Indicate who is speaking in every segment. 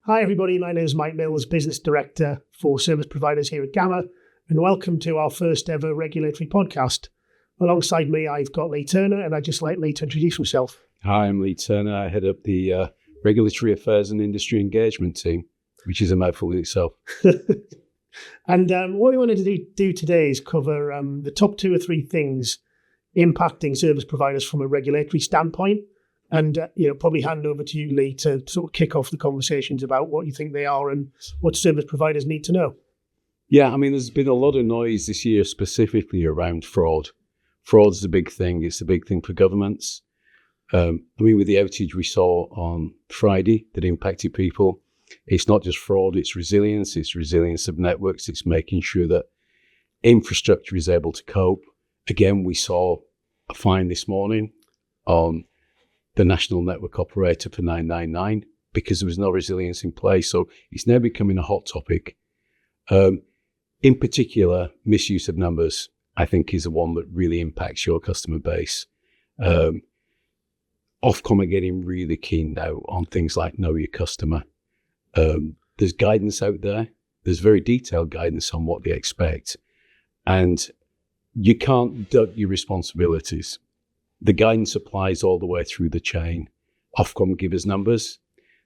Speaker 1: Hi everybody, my name is Mike Mills, Business Director for Service Providers here at Gamma, and welcome to our first ever regulatory podcast. Alongside me, I've got Lee Turner, and I'd just like Lee to introduce himself.
Speaker 2: Hi, I'm Lee Turner. I head up the Regulatory Affairs and Industry Engagement team, which is a mouthful in itself.
Speaker 1: And what we wanted to do today is cover the top 2 or 3 things impacting service providers from a regulatory standpoint. And, probably hand over to you, Lee, to sort of kick off the conversations about what you think they are and what service providers need to know.
Speaker 2: Yeah, I mean, there's been a lot of noise this year specifically around fraud. Fraud's a big thing. It's a big thing for governments. With the outage we saw on Friday that impacted people, it's not just fraud, it's resilience of networks. It's making sure that infrastructure is able to cope. Again, we saw a fine this morning on the national network operator for 999 because there was no resilience in place. So it's now becoming a hot topic. In particular, misuse of numbers, I think, is the one that really impacts your customer base. Ofcom are getting really keen now on things like know your customer. There's guidance out there. There's very detailed guidance on what they expect. And you can't duck your responsibilities. The guidance applies all the way through the chain. Ofcom give us numbers.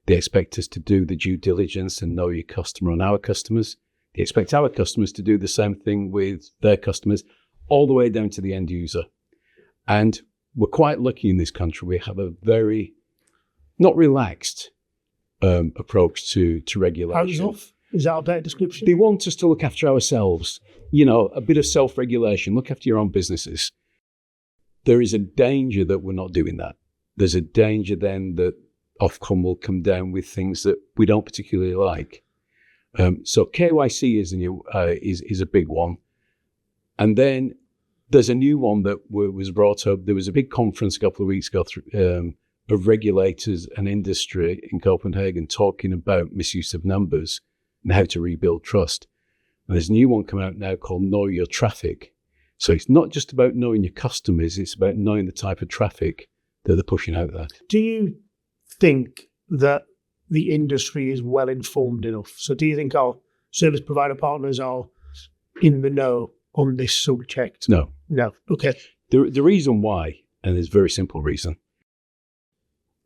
Speaker 2: They expect us to do the due diligence and know your customer on our customers. They expect our customers to do the same thing with their customers, all the way down to the end user. And we're quite lucky in this country. We have a very, not relaxed approach to regulation.
Speaker 1: Hands off? Is that a better description?
Speaker 2: They want us to look after ourselves. A bit of self-regulation. Look after your own businesses. There is a danger that we're not doing that. There's a danger then that Ofcom will come down with things that we don't particularly like. So KYC is a big one. And then there's a new one that was brought up. There was a big conference a couple of weeks ago of regulators and industry in Copenhagen talking about misuse of numbers and how to rebuild trust. And there's a new one coming out now called Know Your Traffic. So it's not just about knowing your customers, it's about knowing the type of traffic that they're pushing out there.
Speaker 1: Do you think that the industry is well informed enough? So do you think our service provider partners are in the know on this subject?
Speaker 2: No.
Speaker 1: Okay.
Speaker 2: The reason why, and there's a very simple reason,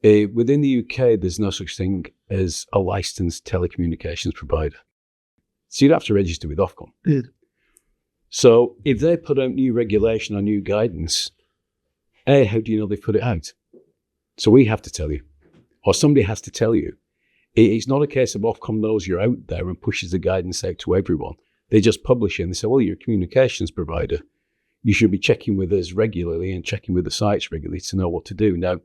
Speaker 2: within the UK, there's no such thing as a licensed telecommunications provider. So you'd have to register with Ofcom.
Speaker 1: Yeah.
Speaker 2: So if they put out new regulation or new guidance, how do you know they put it out? So we have to tell you, or somebody has to tell you. It's not a case of Ofcom knows you're out there and pushes the guidance out to everyone. They just publish it and they say, well, you're a communications provider. You should be checking with us regularly and checking with the sites regularly to know what to do. Now,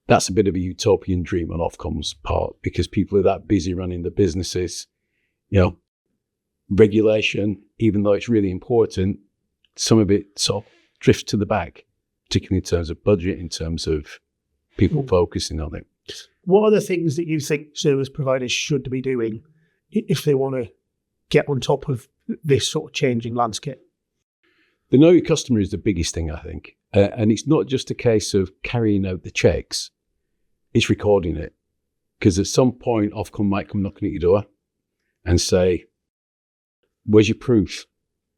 Speaker 2: that's a bit of a utopian dream on Ofcom's part because people are that busy running the businesses. Regulation, even though it's really important, some of it sort of drifts to the back, particularly in terms of budget, in terms of people focusing on it.
Speaker 1: What are the things that you think service providers should be doing if they want to get on top of this sort of changing landscape?
Speaker 2: The know your customer is the biggest thing, I think. And it's not just a case of carrying out the checks, it's recording it. Because at some point, Ofcom might come knocking at your door and say, where's your proof?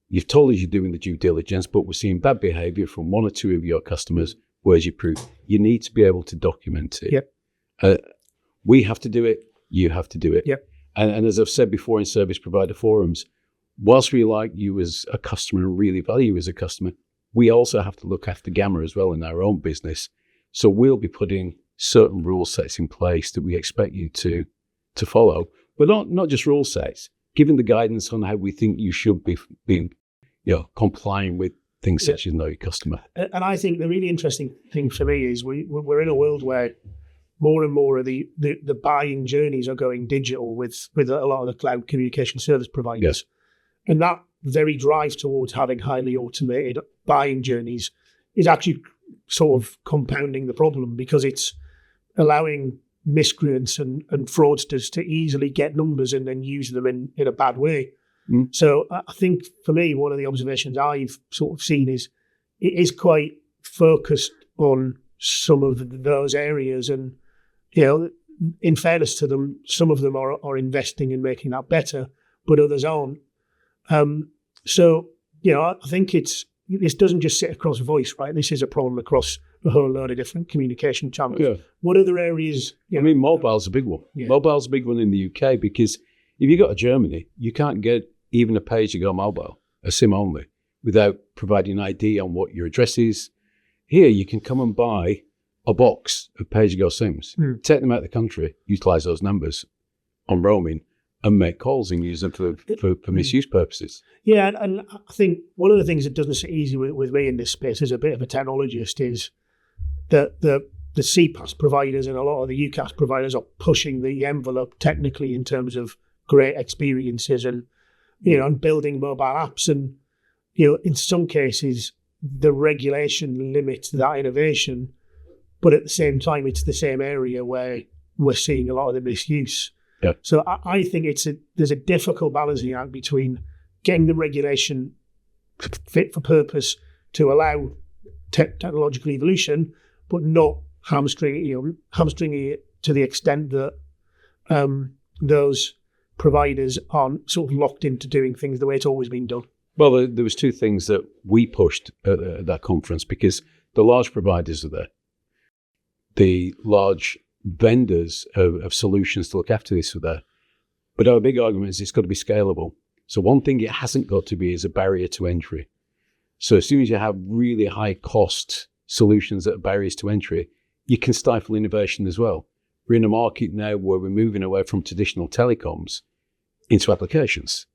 Speaker 2: You've told us you're doing the due diligence, but we're seeing bad behavior from 1 or 2 of your customers. Where's your proof? You need to be able to document it.
Speaker 1: Yep.
Speaker 2: We have to do it. You have to do it.
Speaker 1: Yep.
Speaker 2: And as I've said before in service provider forums, whilst we like you as a customer and really value you as a customer, we also have to look after Gamma as well in our own business. So we'll be putting certain rule sets in place that we expect you to follow, but not just rule sets, giving the guidance on how we think you should be complying with things such as know your customer.
Speaker 1: And I think the really interesting thing for me is we're in a world where more and more of the buying journeys are going digital with a lot of the cloud communication service providers.
Speaker 2: Yes.
Speaker 1: And that very drive towards having highly automated buying journeys is actually sort of compounding the problem because it's allowing miscreants and fraudsters to easily get numbers and then use them in a bad way. So I think for me, one of the observations I've sort of seen is it is quite focused on some of those areas. And, in fairness to them, some of them are investing in making that better, but others aren't. So, I think this doesn't just sit across voice, right? This is a problem across a whole load of different communication channels.
Speaker 2: Yeah.
Speaker 1: What other areas?
Speaker 2: Mobile's a big one.
Speaker 1: Yeah.
Speaker 2: Mobile's a big one in the UK because if you go to Germany, you can't get even a pay-as-you-go mobile, a SIM only, without providing an ID on what your address is. Here, you can come and buy a box of pay-as-you-go SIMs, take them out of the country, utilise those numbers on roaming, and make calls and use them for misuse purposes.
Speaker 1: Yeah, and I think one of the things that doesn't sit easy with me in this space as a bit of a technologist is that the CPaaS providers and a lot of the UCaaS providers are pushing the envelope technically in terms of great experiences and, and building mobile apps. And, in some cases, the regulation limits that innovation, but at the same time, it's the same area where we're seeing a lot of the misuse.
Speaker 2: Yeah.
Speaker 1: So I think there's a difficult balancing act between getting the regulation fit for purpose to allow technological evolution, but not hamstringing it to the extent that those providers aren't sort of locked into doing things the way it's always been done.
Speaker 2: Well, there was two things that we pushed at that conference because the large providers are there. The large vendors of solutions to look after this are there. But our big argument is it's got to be scalable. So one thing it hasn't got to be is a barrier to entry. So as soon as you have really high cost solutions that are barriers to entry, you can stifle innovation as well. We're in a market now where we're moving away from traditional telecoms into applications.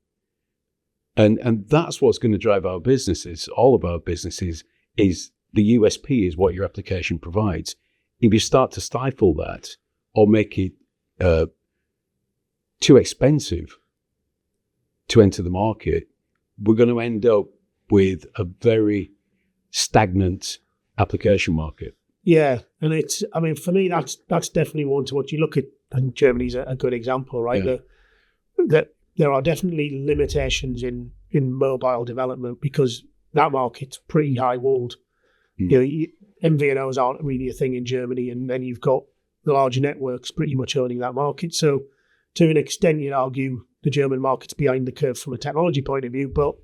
Speaker 2: And that's what's going to drive our businesses. All of our businesses is the USP is what your application provides. If you start to stifle that or make it too expensive to enter the market, we're going to end up with a very stagnant application market.
Speaker 1: Yeah, and for me, that's definitely one to watch. You look at, and Germany's a good example, right?
Speaker 2: Yeah.
Speaker 1: That there are definitely limitations in mobile development because that market's pretty high walled. MVNOs aren't really a thing in Germany, and then you've got the large networks pretty much owning that market. So to an extent, you'd argue the German market's behind the curve from a technology point of view, but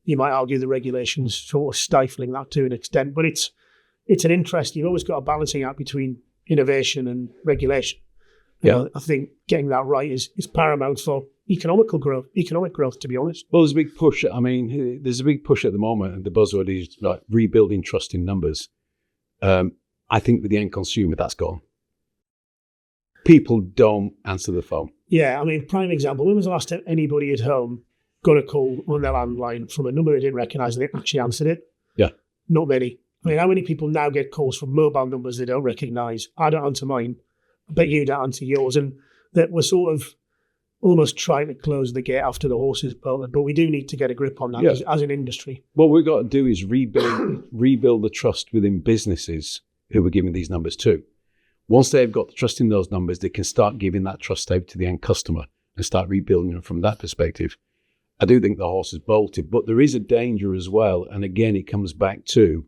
Speaker 1: you might argue the regulations sort of stifling that to an extent. But it's an interest. You've always got a balancing act between innovation and regulation. I think getting that right is paramount for economic growth, to be honest.
Speaker 2: Well, there's a big push. There's a big push at the moment, and the buzzword is like rebuilding trust in numbers. I think with the end consumer, that's gone. People don't answer the phone.
Speaker 1: Yeah, prime example, when was the last time anybody at home got a call on their landline from a number they didn't recognise and they actually answered it?
Speaker 2: Yeah.
Speaker 1: Not many. How many people now get calls from mobile numbers they don't recognise? I don't answer mine. I bet you don't answer yours. And that we're sort of almost trying to close the gate after the horse is bolted, but we do need to get a grip on that as an industry.
Speaker 2: What we've got to do is rebuild the trust within businesses who we're giving these numbers to. Once they've got the trust in those numbers, they can start giving that trust out to the end customer and start rebuilding them from that perspective. I do think the horse is bolted, but there is a danger as well. And again, it comes back to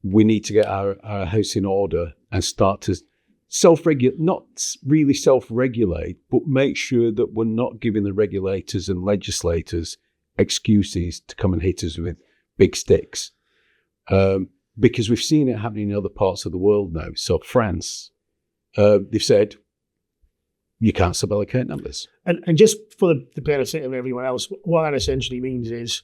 Speaker 2: we need to get our house in order and start to self-regulate, not really self-regulate, but make sure that we're not giving the regulators and legislators excuses to come and hit us with big sticks. Because we've seen it happening in other parts of the world now. So France, they've said, you can't sub-allocate numbers.
Speaker 1: And just for the benefit of everyone else, what that essentially means is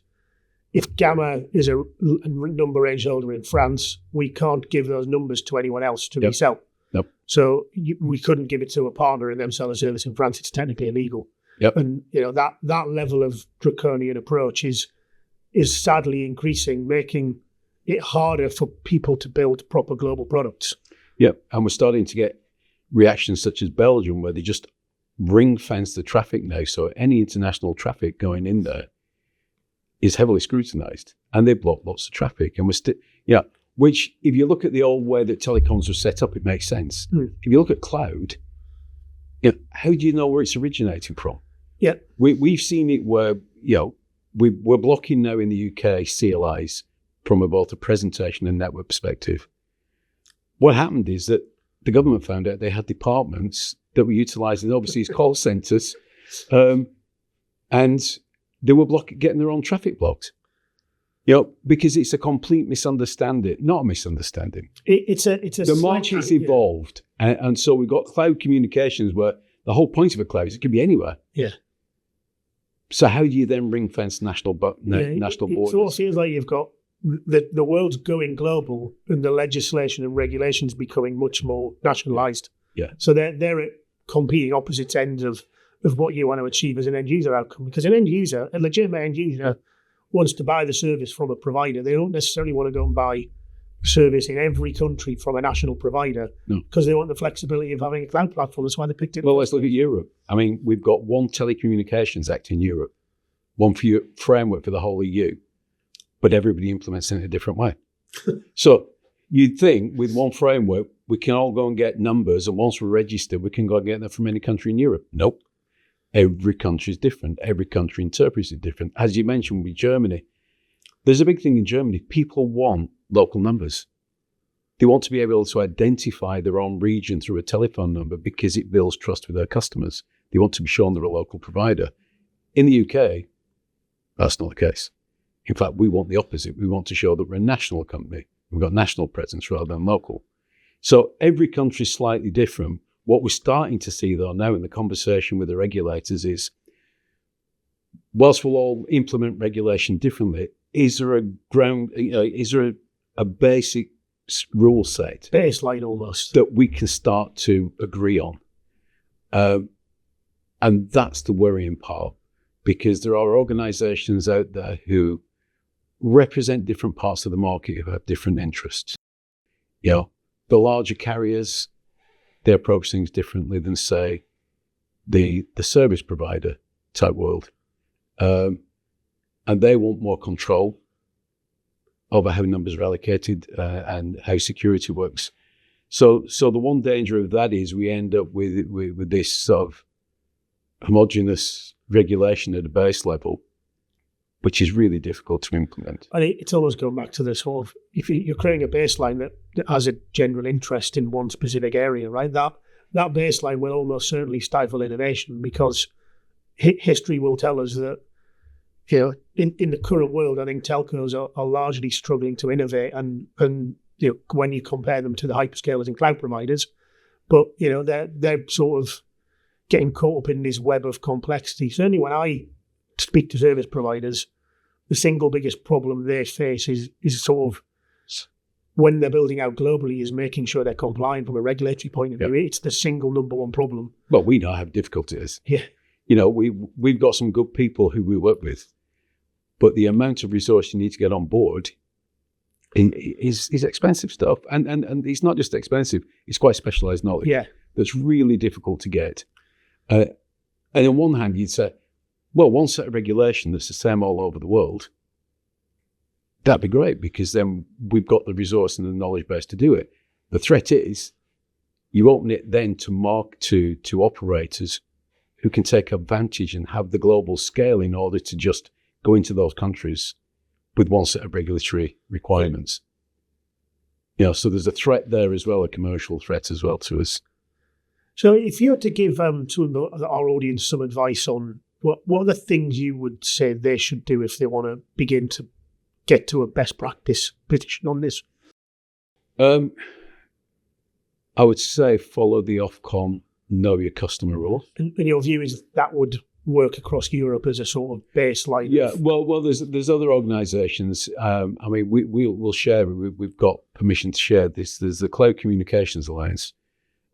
Speaker 1: if Gamma is a number range holder in France, we can't give those numbers to anyone else to resell.
Speaker 2: Nope.
Speaker 1: So we couldn't give it to a partner and them sell a service in France. It's technically illegal.
Speaker 2: Yep.
Speaker 1: And that level of draconian approach is sadly increasing, making it harder for people to build proper global products.
Speaker 2: Yeah, and we're starting to get reactions such as Belgium, where they just ring fence the traffic now. So any international traffic going in there is heavily scrutinized, and they block lots of traffic. And which if you look at the old way that telecoms were set up, it makes sense. If you look at cloud, how do you know where it's originating from?
Speaker 1: Yeah,
Speaker 2: we've seen it where we're blocking now in the UK CLIs from both a presentation and network perspective. What happened is that the government found out they had departments that were utilising overseas call centres, and they were getting their own traffic blocked. Because it's a complete misunderstanding, not a misunderstanding.
Speaker 1: It's a
Speaker 2: the market's evolved, and so we've got cloud communications where the whole point of a cloud is it could be anywhere.
Speaker 1: Yeah.
Speaker 2: So how do you then ring fence national borders?
Speaker 1: It sort of feels like you've got the world's going global, and the legislation and regulations becoming much more nationalised.
Speaker 2: Yeah.
Speaker 1: So they're at competing opposite ends of what you want to achieve as an end user outcome. Because an end user, a legitimate end user, wants to buy the service from a provider. They don't necessarily want to go and buy service in every country from a national provider, because they want the flexibility of having a cloud platform. That's why they picked it.
Speaker 2: Well, let's look at Europe. I mean, we've got one Telecommunications Act in Europe, one framework for the whole EU, but everybody implements it in a different way. So you'd think with one framework, we can all go and get numbers, and once we're registered, we can go and get them from any country in Europe. Nope. Every country is different. Every country interprets it different. As you mentioned with Germany, there's a big thing in Germany. People want local numbers. They want to be able to identify their own region through a telephone number because it builds trust with their customers. They want to be shown they're a local provider. In the UK, that's not the case. In fact, we want the opposite. We want to show that we're a national company. We've got national presence rather than local. So every country is slightly different. What we're starting to see, though, now in the conversation with the regulators is, whilst we'll all implement regulation differently, is there a basic rule set,
Speaker 1: baseline almost,
Speaker 2: that we can start to agree on? And that's the worrying part, because there are organisations out there who represent different parts of the market who have different interests. The larger carriers, they approach things differently than, say, the service provider type world. And they want more control over how numbers are allocated and how security works. So the one danger of that is we end up with this sort of homogeneous regulation at a base level, which is really difficult to implement.
Speaker 1: And it's almost going back to the sort of, if you're creating a baseline that has a general interest in one specific area, right? That baseline will almost certainly stifle innovation, because history will tell us that, in the current world, I think telcos are largely struggling to innovate, and when you compare them to the hyperscalers and cloud providers, but they're sort of getting caught up in this web of complexity. Certainly when I speak to service providers, the single biggest problem they face is sort of, when they're building out globally, is making sure they're compliant from a regulatory point of view. It's the single number one problem.
Speaker 2: Well, we now have difficulties.
Speaker 1: Yeah.
Speaker 2: We've got some good people who we work with, but the amount of resource you need to get on board is expensive stuff. And it's not just expensive, it's quite specialised knowledge.
Speaker 1: Yeah.
Speaker 2: That's really difficult to get. And on one hand, you'd say, well, one set of regulation that's the same all over the world, that'd be great, because then we've got the resource and the knowledge base to do it. The threat is you open it then to operators who can take advantage and have the global scale in order to just go into those countries with one set of regulatory requirements. So there's a threat there as well, a commercial threat as well to us.
Speaker 1: So if you had to give to our audience some advice on what are the things you would say they should do if they want to begin to get to a best practice position on this?
Speaker 2: I would say follow the Ofcom know your customer rule.
Speaker 1: And your view is that would work across Europe as a sort of baseline?
Speaker 2: Yeah, well, there's other organisations. We'll share. We've got permission to share this. There's the Cloud Communications Alliance,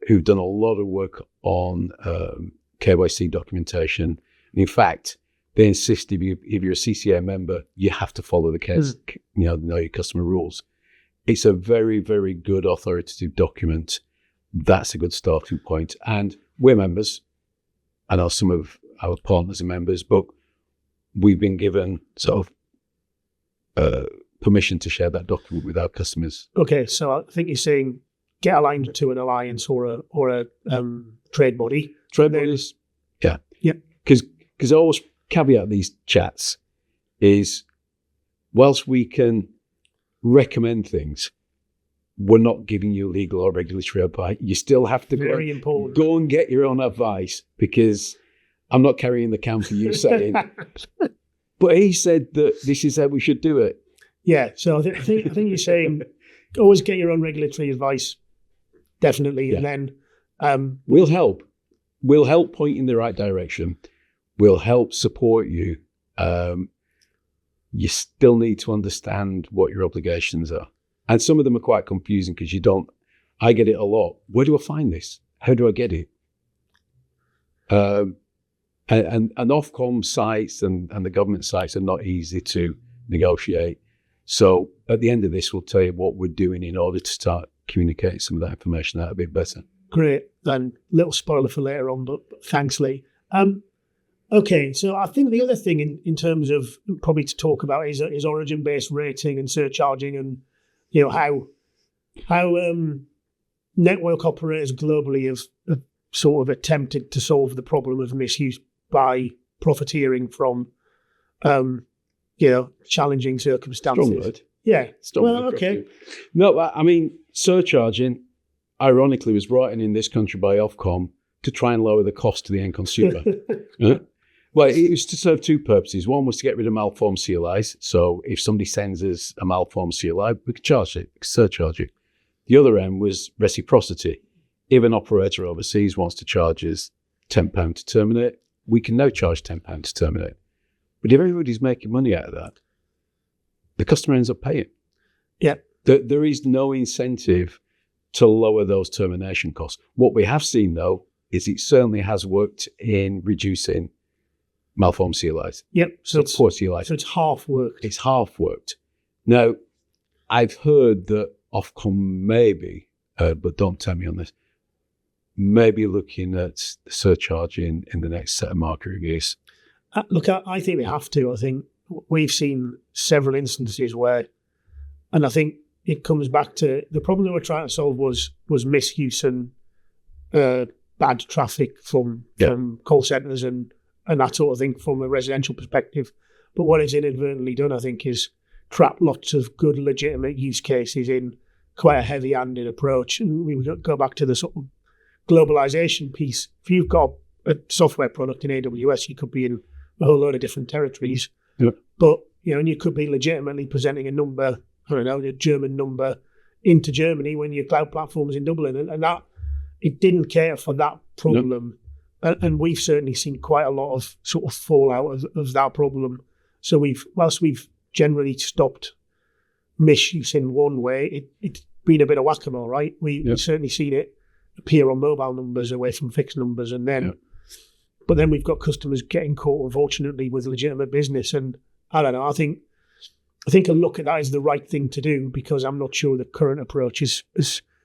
Speaker 2: who've done a lot of work on KYC documentation. And in fact, they insist if you're a CCA member, you have to follow the know your customer rules. It's a very, very good authoritative document. That's a good starting point. And we're members. I know some of our partners are members, but we've been given sort of permission to share that document with our customers.
Speaker 1: Okay, so I think you're saying get aligned to an alliance or a trade body.
Speaker 2: Trade bodies, yeah. Because I always caveat these chats is, whilst we can recommend things, we're not giving you legal or regulatory advice. You still have to
Speaker 1: Very important.
Speaker 2: go and get your own advice, because I'm not carrying the can for you saying. But he said that this is how we should do it.
Speaker 1: Yeah, so I think you're saying always get your own regulatory advice, definitely,
Speaker 2: Yeah.
Speaker 1: and then
Speaker 2: We'll help. We'll help point in the right direction. We'll help support you. You still need to understand what your obligations are. And some of them are quite confusing because you don't. I get it a lot. Where do I find this? How do I get it? And Ofcom sites and the government sites are not easy to negotiate. So at the end of this, we'll tell you what we're doing in order to start communicating some of that information out a bit better.
Speaker 1: great. Then little spoiler for later on, but thanks, Lee. Okay, so I think the other thing in terms of probably to talk about is origin-based rating and surcharging, and how network operators globally have sort of attempted to solve the problem of misuse by profiteering from challenging circumstances.
Speaker 2: Strong word.
Speaker 1: Yeah.
Speaker 2: Strong
Speaker 1: Well,
Speaker 2: word.
Speaker 1: okay.
Speaker 2: No, I mean, surcharging, ironically, was brought in this country by Ofcom to try and lower the cost to the end consumer. Well, it was to serve two purposes. One was to get rid of malformed CLIs. So if somebody sends us a malformed CLI, we could charge it, we could surcharge it. The other end was reciprocity. If an operator overseas wants to charge us £10 to terminate, we can now charge £10 to terminate. But if everybody's making money out of that, the customer ends up paying.
Speaker 1: Yeah.
Speaker 2: There is no incentive to lower those termination costs. What we have seen, though, is it certainly has worked in reducing malformed CLIs.
Speaker 1: Yep. So
Speaker 2: Poor CLIs.
Speaker 1: it's half worked.
Speaker 2: It's half worked. Now, I've heard that Ofcom maybe, but don't tell me on this, maybe looking at surcharging in the next set of market reviews.
Speaker 1: Look, I think they have to. I think we've seen several instances where, and I think it comes back to the problem that we're trying to solve was misuse and bad traffic from call centres and that sort of thing from a residential perspective. But what it's inadvertently done, I think, is trap lots of good, legitimate use cases in quite a heavy-handed approach. And we would go back to the sort of globalization piece. If you've got a software product in AWS, you could be in a whole load of different territories.
Speaker 2: Yep.
Speaker 1: But, and you could be legitimately presenting a number, I don't know, a German number into Germany when your cloud platform is in Dublin. And that, it didn't care for that problem. Yep. And we've certainly seen quite a lot of sort of fallout of that problem. So whilst we've generally stopped misuse in one way, it's been a bit of whack-a-mole, right? We've certainly seen it appear on mobile numbers away from fixed numbers, and then, but then we've got customers getting caught, unfortunately, with legitimate business. And I don't know. I think a look at that is the right thing to do, because I'm not sure the current approach is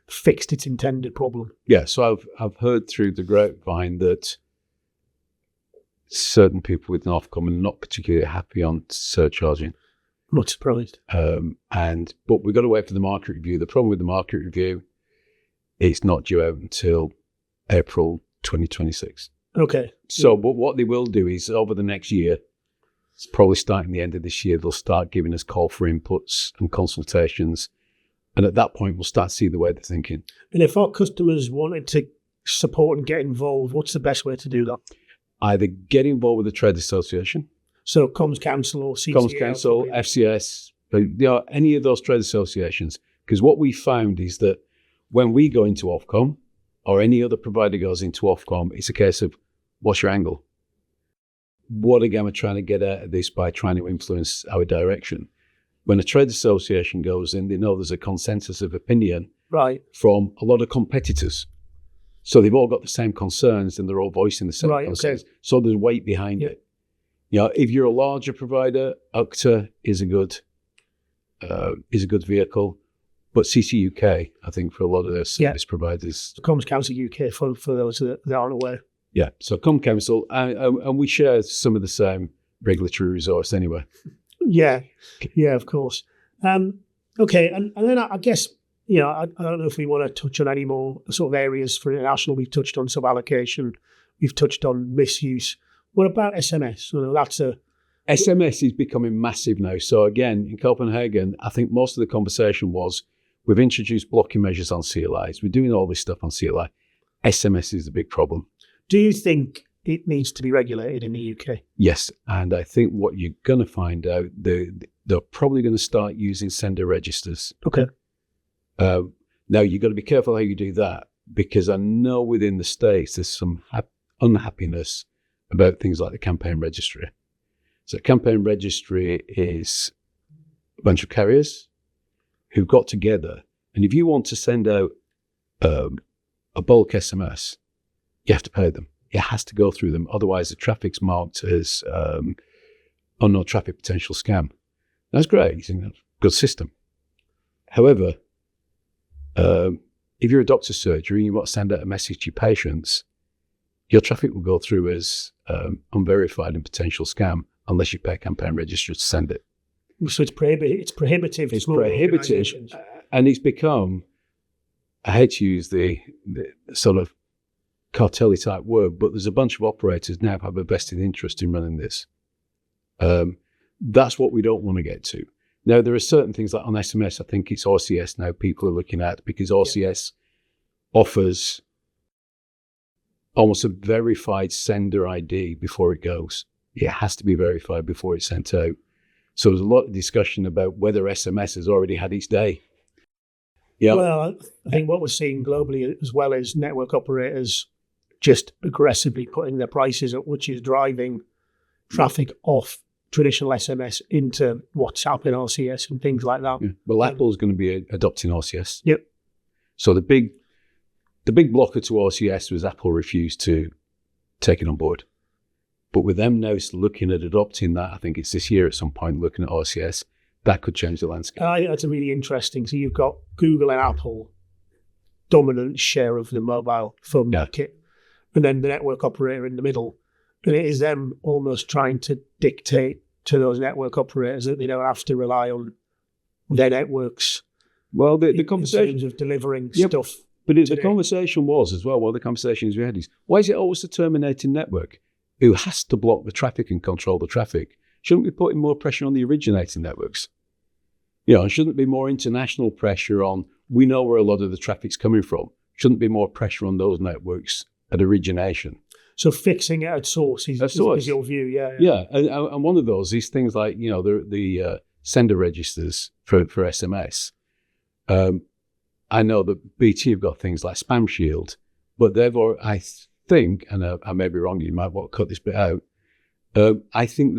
Speaker 1: fixed its intended problem.
Speaker 2: Yeah, so I've heard through the grapevine that certain people within Ofcom are not particularly happy on surcharging.
Speaker 1: Not surprised.
Speaker 2: But we've got to wait for the market review. The problem with the market review, it's not due out until April 2026.
Speaker 1: Okay.
Speaker 2: So, but what they will do is over the next year, it's probably starting the end of this year, they'll start giving us call for inputs and consultations. And at that point, we'll start to see the way they're thinking.
Speaker 1: And if our customers wanted to support and get involved, what's the best way to do that?
Speaker 2: Either get involved with a trade association.
Speaker 1: So Comms Council or CCA.
Speaker 2: Comms Council, FCS, any of those trade associations. Because what we found is that when we go into Ofcom, or any other provider goes into Ofcom, it's a case of, what's your angle? What again we're trying to get out of this by trying to influence our direction? When a trade association goes in, they know there's a consensus of opinion from a lot of competitors. So they've all got the same concerns and they're all voicing the same concerns. Okay. So there's weight behind it. If you're a larger provider, Okta is a good vehicle. But CCUK, I think, for a lot of their service providers.
Speaker 1: Comms Council UK, for those that aren't aware. Yeah,
Speaker 2: so Comms Council, and we share some of the same regulatory resource anyway.
Speaker 1: Yeah, of course. Okay, and then I guess, I don't know if we want to touch on any more sort of areas for international. We've touched on sub-allocation. We've touched on misuse. What about SMS?
Speaker 2: SMS is becoming massive now. So again, in Copenhagen, I think most of the conversation was, We've introduced blocking measures on CLIs. We're doing all this stuff on CLI. SMS is the big problem.
Speaker 1: Do you think it needs to be regulated in the UK?
Speaker 2: Yes, and I think what you're going to find out, they're probably going to start using sender registers.
Speaker 1: Okay.
Speaker 2: Now, you've got to be careful how you do that, because I know within the States there's some unhappiness about things like the campaign registry. So campaign registry is a bunch of carriers who got together, and if you want to send out a bulk SMS, you have to pay them. It has to go through them. Otherwise, the traffic's marked as unknown traffic potential scam. That's great. You think that's a good system. However, if you're a doctor's surgery and you want to send out a message to your patients, your traffic will go through as unverified and potential scam unless you pay a campaign register to send it.
Speaker 1: So it's prohibitive. It's prohibitive.
Speaker 2: It's prohibitive, and it's become, I hate to use the sort of cartel-y type word, but there's a bunch of operators now have a vested interest in running this. That's what we don't want to get to. Now, there are certain things like on SMS, I think it's RCS now people are looking at, because RCS offers almost a verified sender ID before it goes. It has to be verified before it's sent out. So there's a lot of discussion about whether SMS has already had its day. Yeah.
Speaker 1: Well, I think what we're seeing globally as well is network operators just aggressively putting their prices up, which is driving traffic off traditional SMS into WhatsApp and RCS and things like that.
Speaker 2: Yeah. Well, Apple's going to be adopting RCS.
Speaker 1: Yep.
Speaker 2: So the big blocker to RCS was Apple refused to take it on board. But with them now looking at adopting that, I think it's this year at some point, looking at RCS, that could change the landscape.
Speaker 1: That's a really interesting. So you've got Google and Apple dominant share of the mobile phone market, and then the network operator in the middle. And it is them almost trying to dictate to those network operators that they don't have to rely on their networks.
Speaker 2: Well, the conversation
Speaker 1: in terms of delivering stuff.
Speaker 2: But the conversation was as well. One of the conversations we had is, why is it always the terminating network who has to block the traffic and control the traffic? Shouldn't we be putting more pressure on the originating networks? Shouldn't be more international pressure on, we know where a lot of the traffic's coming from. Shouldn't be more pressure on those networks at origination.
Speaker 1: So fixing it at source is your view, yeah.
Speaker 2: Yeah, and one of those is things like, the sender registers for SMS. I know that BT have got things like Spam Shield, but they've, I think, and I may be wrong, you might want to cut this bit out, I think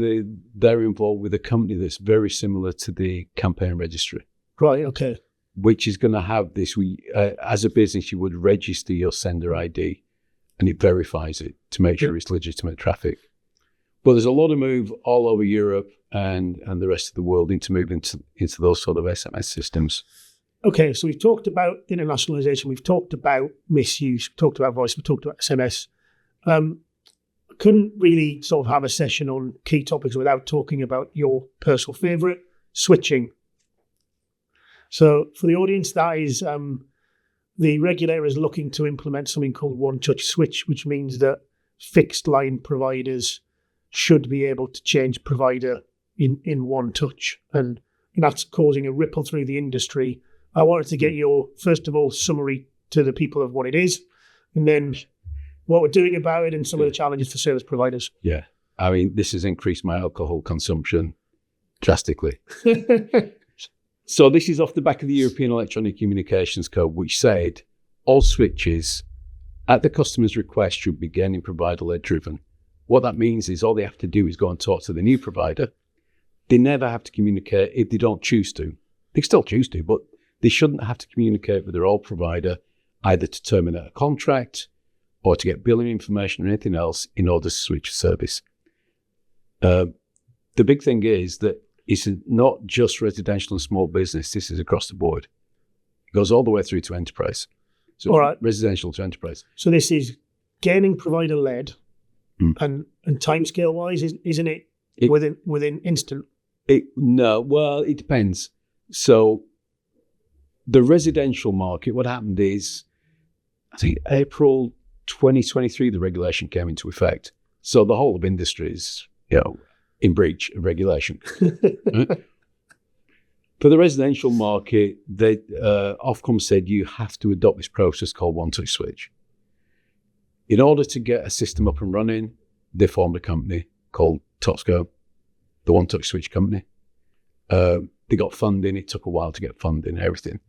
Speaker 2: they're involved with a company that's very similar to the campaign registry.
Speaker 1: Right, okay.
Speaker 2: Which is going to have this, as a business, you would register your sender ID and it verifies it to make sure it's legitimate traffic. But there's a lot of move all over Europe and the rest of the world into moving into those sort of SMS systems.
Speaker 1: Okay, so we've talked about internationalization, we've talked about misuse, we've talked about voice, we've talked about SMS. Couldn't really sort of have a session on key topics without talking about your personal favourite, switching. So for the audience, that is the regulator is looking to implement something called one-touch switch, which means that fixed line providers should be able to change provider in one touch. And that's causing a ripple through the industry. I wanted to get your, first of all, summary to the people of what it is, and then what we're doing about it and some of the challenges for service providers.
Speaker 2: Yeah. I mean, this has increased my alcohol consumption drastically. So this is off the back of the European Electronic Communications Code, which said all switches at the customer's request should be gaining provider-led driven. What that means is all they have to do is go and talk to the new provider. They never have to communicate if they don't choose to. They still choose to, but they shouldn't have to communicate with their old provider either to terminate a contract or to get billing information or anything else in order to switch service. The big thing is that it's not just residential and small business. This is across the board. It goes all the way through to enterprise. So
Speaker 1: all right.
Speaker 2: Residential to enterprise.
Speaker 1: So this is gaining provider-led and timescale-wise, isn't it within instant?
Speaker 2: No, well, it depends. So the residential market, what happened is, I think April 2023, the regulation came into effect. So the whole of industry is, in breach of regulation. For the residential market, Ofcom said you have to adopt this process called one-touch switch. In order to get a system up and running, they formed a company called Tosco, the one-touch switch company. They got funding. It took a while to get funding and everything.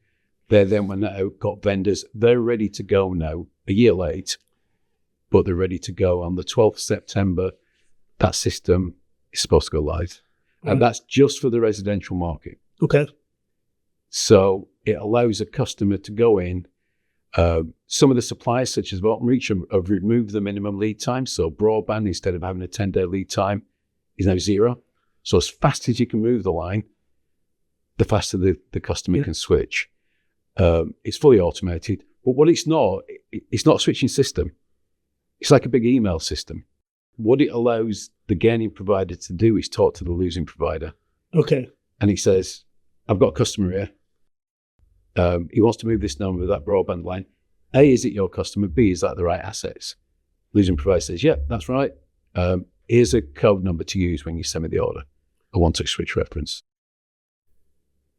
Speaker 2: They then went out, got vendors. They're ready to go now, a year late, but they're ready to go. On the 12th of September, that system is supposed to go live. And that's just for the residential market.
Speaker 1: Okay.
Speaker 2: So it allows a customer to go in. Some of the suppliers, such as Openreach, have removed the minimum lead time. So broadband, instead of having a 10-day lead time, is now 0. So as fast as you can move the line, the faster the customer can switch. It's fully automated. But what it's not a switching system. It's like a big email system. What it allows the gaining provider to do is talk to the losing provider.
Speaker 1: Okay.
Speaker 2: And he says, I've got a customer here. He wants to move this number with that broadband line. A, is it your customer? B, is that the right assets? Losing provider says, yeah, that's right. Here's a code number to use when you send me the order, a one-touch switch reference.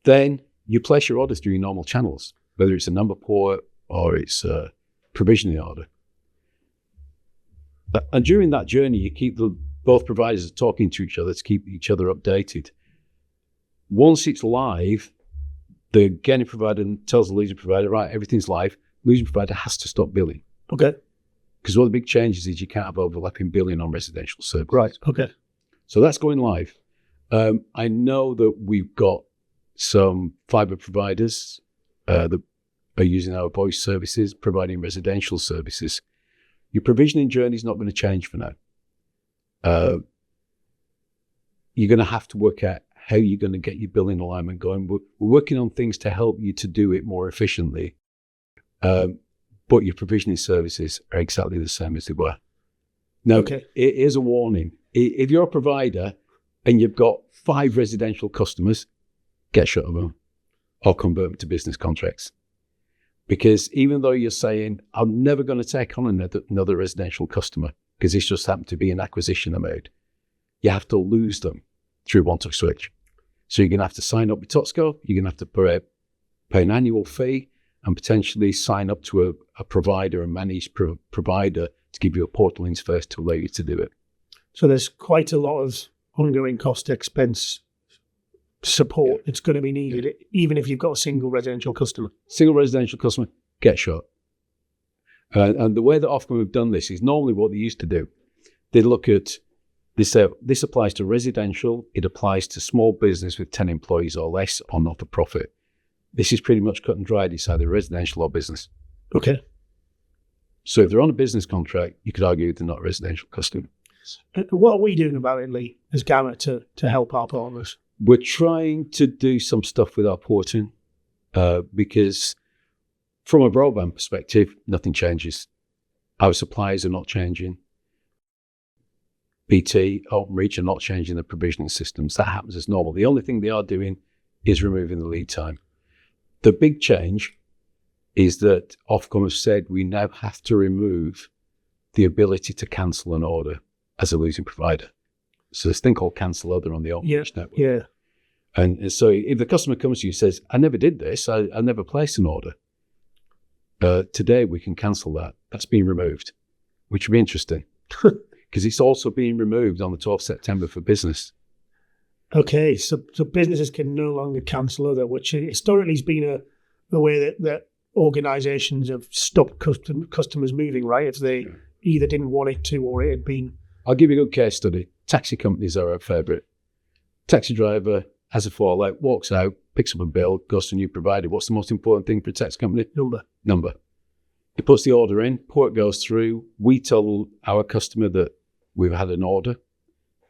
Speaker 2: Then you place your order through your normal channels, whether it's a number port or it's a provisioning order. And during that journey, you keep both providers talking to each other to keep each other updated. Once it's live, the gaining provider tells the losing provider, right, everything's live. Losing provider has to stop billing.
Speaker 1: Okay.
Speaker 2: Because one of the big changes is you can't have overlapping billing on residential services.
Speaker 1: Right. Okay.
Speaker 2: So that's going live. I know that we've got some fibre providers that are using our voice services, providing residential services. Your provisioning journey is not going to change for now. You're going to have to work out how you're going to get your billing alignment going. We're working on things to help you to do it more efficiently. But your provisioning services are exactly the same as they were. Now, here's a warning. If you're a provider and you've got 5 residential customers, get shut of them or convert them to business contracts. Because even though you're saying, I'm never going to take on another residential customer because this just happened to be an acquisition I made, you have to lose them through one-touch switch. So you're going to have to sign up with Tosco, you're going to have to pay an annual fee and potentially sign up to a provider, a managed provider, to give you a portal interface to allow you to do it. So
Speaker 1: there's quite a lot of ongoing cost expense support that's going to be needed, even if you've got a single residential customer.
Speaker 2: Single residential customer, get shut. And the way that Ofcom have done this is normally what they used to do. They look at, they say, this applies to residential, it applies to small business with 10 employees or less or not for profit. This is pretty much cut and dried. It's either residential or business.
Speaker 1: Okay.
Speaker 2: So if they're on a business contract, you could argue they're not a residential customer.
Speaker 1: What are we doing about it, Lee, as Gamma, to help our partners?
Speaker 2: We're trying to do some stuff with our porting because from a broadband perspective, nothing changes. Our suppliers are not changing. BT, Openreach are not changing the provisioning systems. That happens as normal. The only thing they are doing is removing the lead time. The big change is that Ofcom has said we now have to remove the ability to cancel an order as a losing provider. So there's a thing called cancel other on the Openreach network.
Speaker 1: Yeah.
Speaker 2: And so if the customer comes to you and says, I never did this, I never placed an order, today we can cancel that. That's been removed, which would be interesting because it's also being removed on the 12th of September for business.
Speaker 1: Okay, so businesses can no longer cancel other, which historically has been a way that organisations have stopped customers moving, right? If they either didn't want it to or it had been.
Speaker 2: I'll give you a good case study. Taxi companies are our favourite. Taxi driver has a fallout, walks out, picks up a bill, goes to a new provider. What's the most important thing for a taxi company? Number. He puts the order in, port goes through. We tell our customer that we've had an order.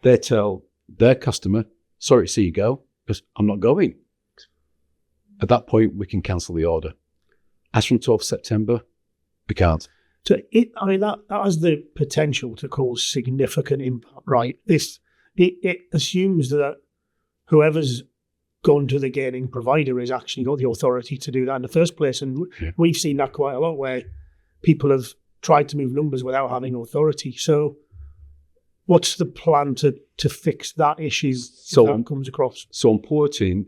Speaker 2: They tell their customer, sorry to see you go, because I'm not going. At that point, we can cancel the order. As from 12th September, we can't.
Speaker 1: So that has the potential to cause significant impact, right? It assumes that whoever's gone to the gaining provider has actually got the authority to do that in the first place. And we've seen that quite a lot where people have tried to move numbers without having authority. So what's the plan to fix that issue if that comes across?
Speaker 2: So on porting,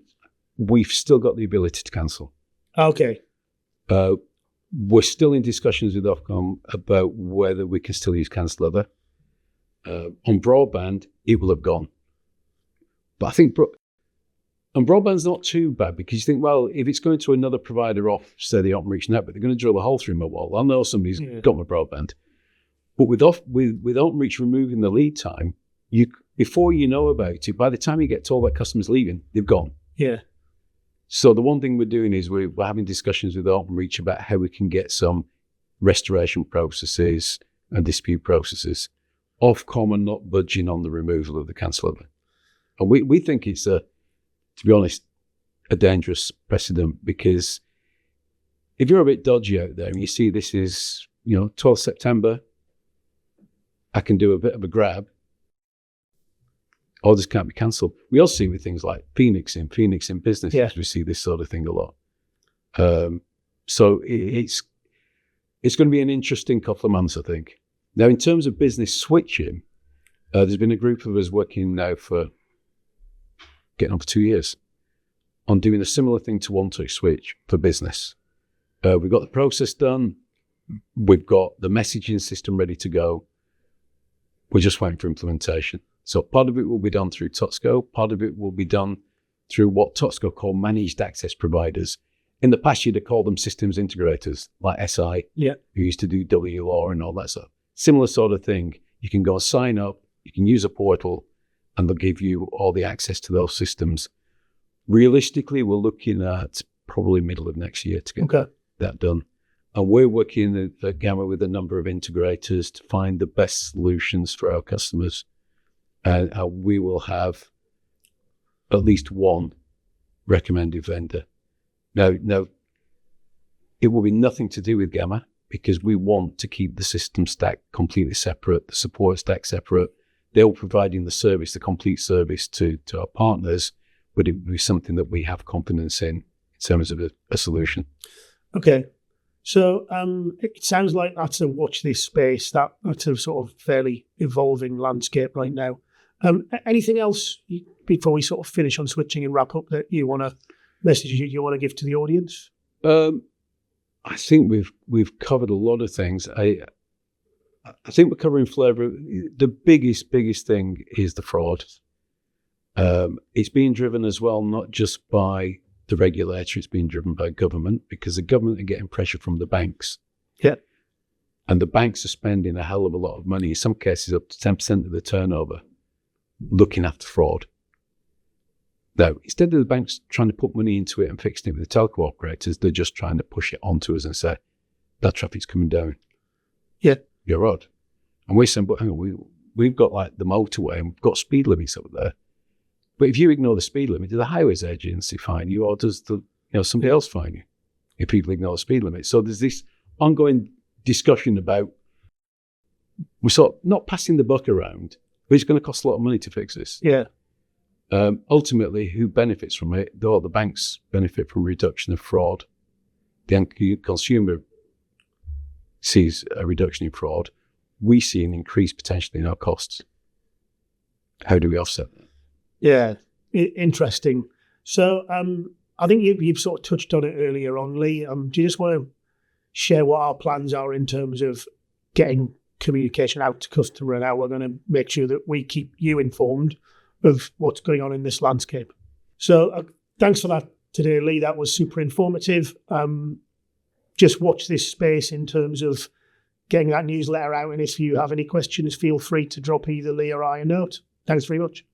Speaker 2: we've still got the ability to cancel.
Speaker 1: Okay.
Speaker 2: We're still in discussions with Ofcom about whether we can still use cancel other. On broadband, it will have gone. But I think and broadband's not too bad, because you think, well, if it's going to another provider off, say, the Openreach network, they're going to drill a hole through my wall. I know somebody's got my broadband. But with Openreach removing the lead time, before you know about it, by the time you get told that customers leaving, they've gone.
Speaker 1: Yeah.
Speaker 2: So the one thing we're doing is we're having discussions with Openreach about how we can get some restoration processes and dispute processes. Ofcom are not budging on the removal of the cancel other. And we think it's to be honest, a dangerous precedent, because if you're a bit dodgy out there and you see this is, 12th September, I can do a bit of a grab, or this can't be cancelled. We also see with things like Phoenix in business, we see this sort of thing a lot. So it's going to be an interesting couple of months, I think. Now, in terms of business switching, there's been a group of us working now for getting on for 2 years on doing a similar thing to One Touch Switch for business. We've got the process done. We've got the messaging system ready to go. We're just waiting for implementation. So part of it will be done through Totsco. Part of it will be done through what Totsco call managed access providers. In the past, you'd have called them systems integrators, like SI, who used to do WLAW and all that stuff. Similar sort of thing. You can go and sign up, you can use a portal, and they'll give you all the access to those systems. Realistically, we're looking at probably middle of next year to get that done. And we're working at Gamma with a number of integrators to find the best solutions for our customers. And we will have at least one recommended vendor. Now, it will be nothing to do with Gamma, because we want to keep the system stack completely separate, the support stack separate. They're providing the service, the complete service to our partners, but it will be something that we have confidence in terms of a solution. Okay.
Speaker 1: So it sounds like that's a watch this space, that's a sort of fairly evolving landscape right now. Anything else before we sort of finish on switching and wrap up that you want to messages you want to give to the audience?
Speaker 2: I think we've covered a lot of things. I think we're covering flavour. The biggest thing is the fraud. It's being driven as well, not just by the regulator, it's being driven by government, because the government are getting pressure from the banks.
Speaker 1: Yeah.
Speaker 2: And the banks are spending a hell of a lot of money, in some cases up to 10% of the turnover, looking after fraud. Now, instead of the banks trying to put money into it and fixing it with the telecom operators, they're just trying to push it onto us and say, that traffic's coming down.
Speaker 1: Yeah.
Speaker 2: You're right. And we're saying, but hang on, we've got like the motorway and we've got speed limits up there. But if you ignore the speed limit, does the highways agency fine you, or does somebody else fine you if people ignore the speed limit? So there's this ongoing discussion about, we're sort of not passing the buck around, but it's going to cost a lot of money to fix this.
Speaker 1: Yeah.
Speaker 2: Ultimately, who benefits from it? Though the banks benefit from reduction of fraud, the consumer sees a reduction in fraud. We see an increase potentially in our costs. How do we offset that?
Speaker 1: Yeah, interesting. So I think you've sort of touched on it earlier on, Lee. Do you just want to share what our plans are in terms of getting communication out to customer and how we're going to make sure that we keep you informed of what's going on in this landscape? So thanks for that today, Lee. That was super informative. Just watch this space in terms of getting that newsletter out. And if you have any questions, feel free to drop either Lee or I a note. Thanks very much.